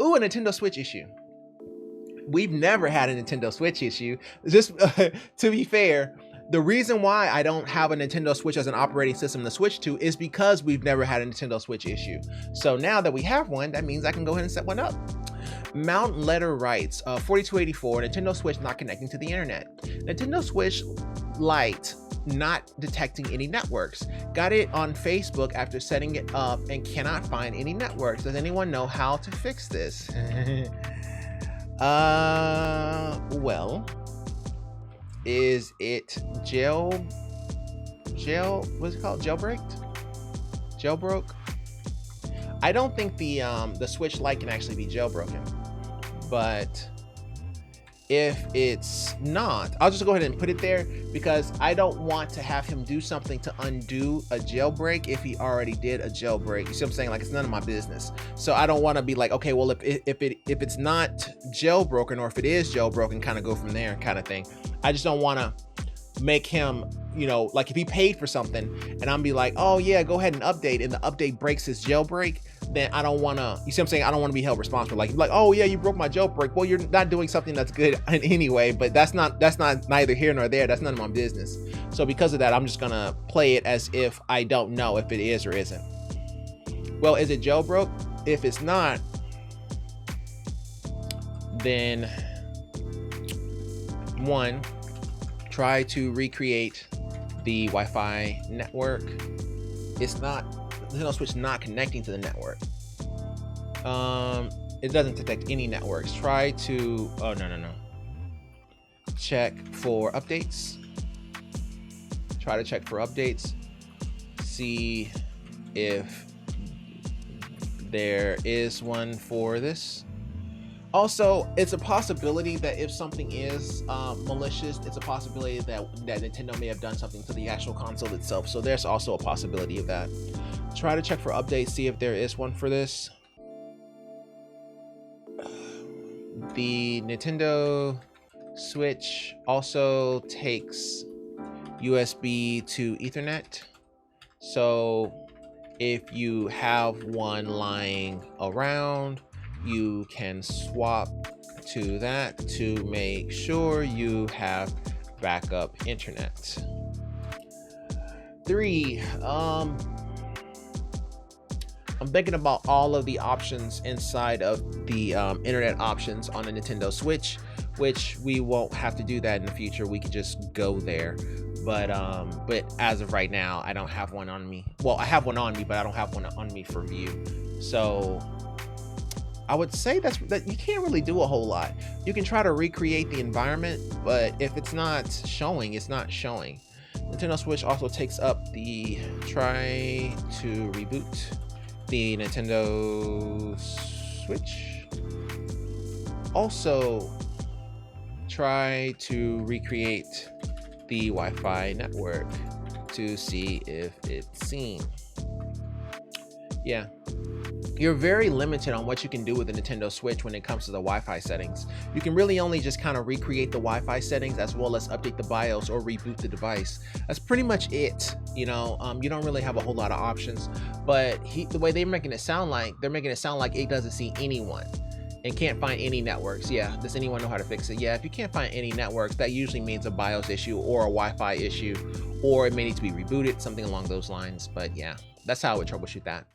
Ooh, a Nintendo Switch issue. We've never had a Nintendo Switch issue. Just to be fair, the reason why I don't have a Nintendo Switch as an operating system to switch to is because we've never had a Nintendo Switch issue. So now that we have one, that means I can go ahead and set one up. Mount Letter writes, 4284, Nintendo Switch not connecting to the internet. Nintendo Switch Lite not detecting any networks. Got it on Facebook after setting it up and cannot find any networks. Does anyone know how to fix this? Well, is it what's it called? Jailbroke? I don't think the Switch Lite can actually be jailbroken, but if it's not, I'll just go ahead and put it there because I don't want to have him do something to undo a jailbreak if he already did a jailbreak. You see what I'm saying? Like, it's none of my business. So I don't want to be like, okay, well, if it's not jailbroken, or if it is jailbroken, kind of go from there kind of thing. I just don't want to make him, you know, like if he paid for something and I'm be like, oh yeah, go ahead and update, and the update breaks his jailbreak, then I don't want to, you see what I'm saying? I don't want to be held responsible. Like, oh yeah, you broke my jailbreak. Well, you're not doing something that's good anyway, but that's not neither here nor there. That's none of my business. So because of that, I'm just gonna play it as if I don't know if it is or isn't. Well, is it jailbroke? If it's not, then one, try to recreate the Wi-Fi network. It's not, Nintendo Switch not connecting to the network. It doesn't detect any networks. Try to, oh no. Check for updates. Try to check for updates. See if there is one for this. Also, it's a possibility that if something is malicious, it's a possibility that Nintendo may have done something to the actual console itself. So there's also a possibility of that. Try to check for updates, see if there is one for this. The Nintendo Switch also takes USB to Ethernet. So if you have one lying around, you can swap to that to make sure you have backup internet. 3, I'm thinking about all of the options inside of the internet options on the Nintendo Switch, which we won't have to do that in the future. We could just go there. But as of right now, I don't have one on me. Well, I have one on me, but I don't have one on me for view. So I would say that you can't really do a whole lot. You can try to recreate the environment, but if it's not showing, it's not showing. Nintendo Switch also takes up the try to reboot the Nintendo Switch. Also try to recreate the Wi-Fi network to see if it's seen. Yeah. You're very limited on what you can do with the Nintendo Switch when it comes to the Wi-Fi settings. You can really only just kind of recreate the Wi-Fi settings as well as update the BIOS or reboot the device. That's pretty much it. You know, you don't really have a whole lot of options, but the way they're making it sound like it doesn't see anyone and can't find any networks. Yeah, does anyone know how to fix it? Yeah, if you can't find any networks, that usually means a BIOS issue or a Wi-Fi issue, or it may need to be rebooted, something along those lines. But yeah, that's how I would troubleshoot that.